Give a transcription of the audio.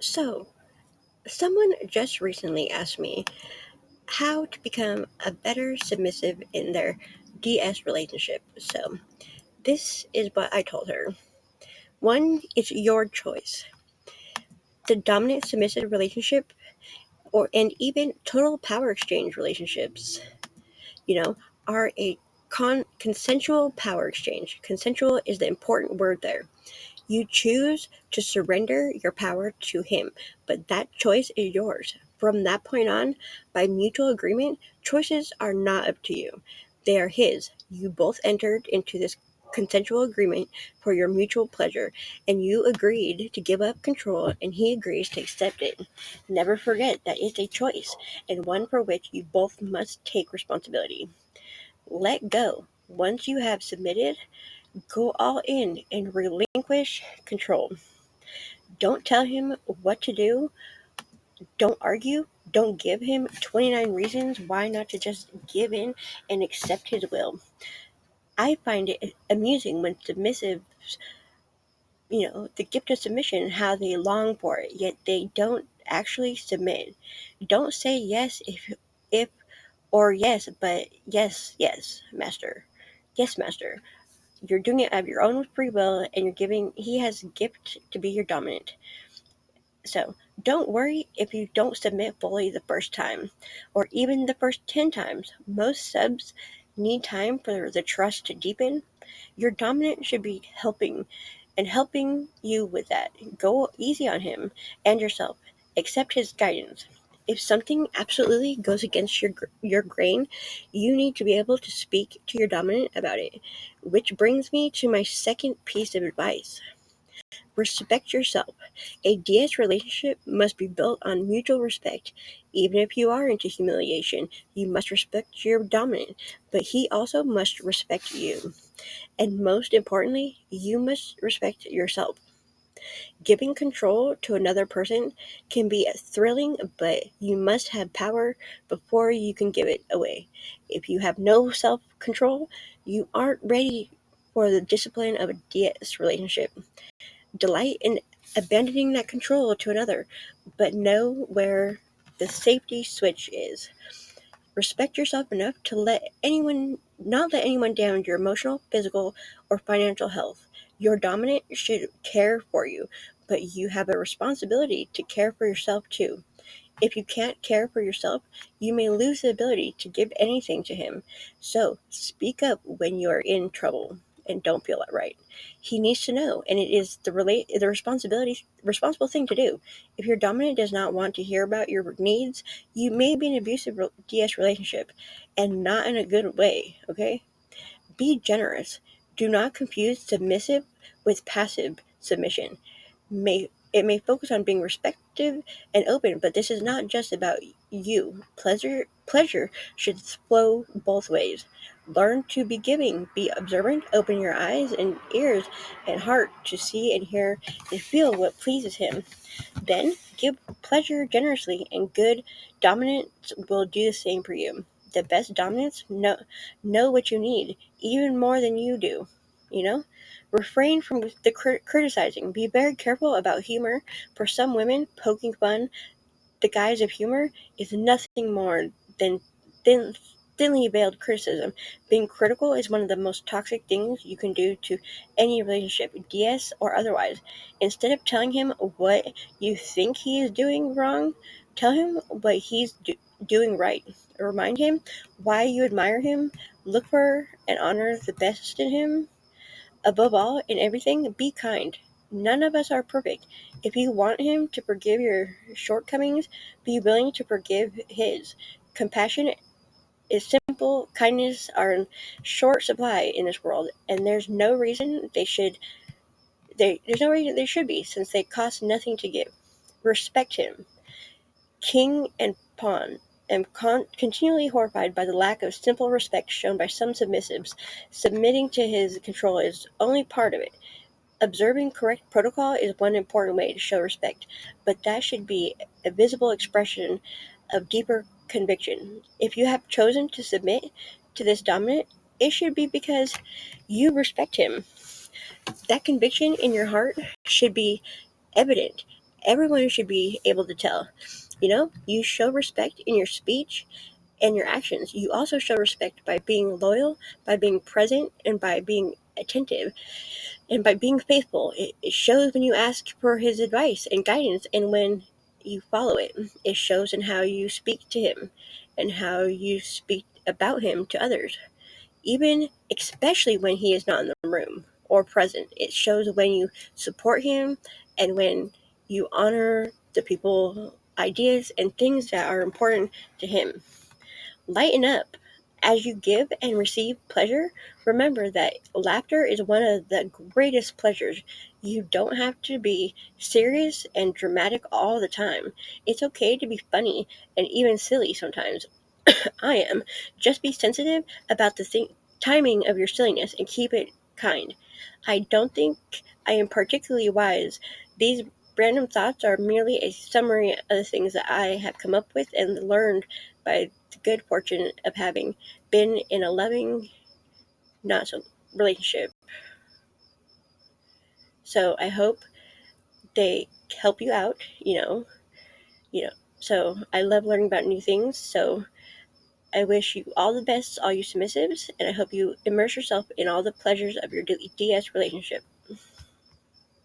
So, someone just recently asked me how to become a better submissive in their DS relationship. So, this is what I told her. One, it's your choice. The dominant submissive relationship and even total power exchange relationships, you know, are a consensual power exchange. Consensual is the important word there. You choose to surrender your power to him, but that choice is yours. From that point on, by mutual agreement, choices are not up to you. They are his. You both entered into this consensual agreement for your mutual pleasure, and you agreed to give up control, and he agrees to accept it. Never forget that it's a choice, and one for which you both must take responsibility. Let go. Once you have submitted, go all in and relinquish control. Don't tell him what to do. Don't argue. Don't give him 29 reasons why not to just give in and accept his will. I find it amusing when submissives, the gift of submission, how they long for it, yet they don't actually submit. Don't say yes if, or yes, but yes, yes, master. Yes, master. You're doing it out of your own free will, and he has a gift to be your dominant. So don't worry if you don't submit fully the first time, or even the first 10 times. Most subs need time for the trust to deepen. Your dominant should be helping you with that. Go easy on him and yourself. Accept his guidance. If something absolutely goes against your grain, you need to be able to speak to your dominant about it. Which brings me to my second piece of advice. Respect yourself. A DS relationship must be built on mutual respect. Even if you are into humiliation, you must respect your dominant, but he also must respect you. And most importantly, you must respect yourself. Giving control to another person can be thrilling, but you must have power before you can give it away. If you have no self control, you aren't ready for the discipline of a DS relationship. Delight in abandoning that control to another, but know where the safety switch is. Respect yourself enough to not let anyone down your emotional, physical, or financial health. Your dominant should care for you, but you have a responsibility to care for yourself too. If you can't care for yourself, you may lose the ability to give anything to him. So speak up when you are in trouble and don't feel it right. He needs to know, and it is the responsible thing to do. If your dominant does not want to hear about your needs, you may be in an abusive DS relationship, and not in a good way. Okay, be generous. Do not confuse submissive with passive submission. It may focus on being respectful and open, but this is not just about you. Pleasure should flow both ways. Learn to be giving, be observant, open your eyes and ears and heart to see and hear and feel what pleases him. Then give pleasure generously, and good dominants will do the same for you. The best dominants know what you need, even more than you do. You know? Refrain from the criticizing. Be very careful about humor. For some women, poking fun, the guise of humor, is nothing more than thin, thinly veiled criticism. Being critical is one of the most toxic things you can do to any relationship, DS or otherwise. Instead of telling him what you think he is doing wrong, tell him what he's doing right. Remind him why you admire him. Look for and honor the best in him. Above all, in everything, be kind. None of us are perfect. If you want him to forgive your shortcomings, be willing to forgive his. Compassion is simple. Kindness are in short supply in this world, and there's no reason they should be, since they cost nothing to give. Respect him. King and pawn. Am continually horrified by the lack of simple respect shown by some submissives. Submitting to his control is only part of it. Observing correct protocol is one important way to show respect, but that should be a visible expression of deeper conviction. If you have chosen to submit to this dominant, it should be because you respect him. That conviction in your heart should be evident, Everyone should be able to tell. You know, you show respect in your speech and your actions. You also show respect by being loyal, by being present, and by being attentive, and by being faithful. It shows when you ask for his advice and guidance and when you follow it. It shows in how you speak to him and how you speak about him to others, even especially when he is not in the room or present. It shows when you support him and when you honor the people, ideas, and things that are important to him. Lighten up. As you give and receive pleasure, remember that laughter is one of the greatest pleasures. You don't have to be serious and dramatic all the time. It's okay to be funny and even silly sometimes. I am. Just be sensitive about the timing of your silliness and keep it kind. I don't think I am particularly wise. These random thoughts are merely a summary of the things that I have come up with and learned by the good fortune of having been in a loving, not so relationship. So I hope they help you out, you know. So I love learning about new things. So I wish you all the best, all you submissives, and I hope you immerse yourself in all the pleasures of your DS relationship.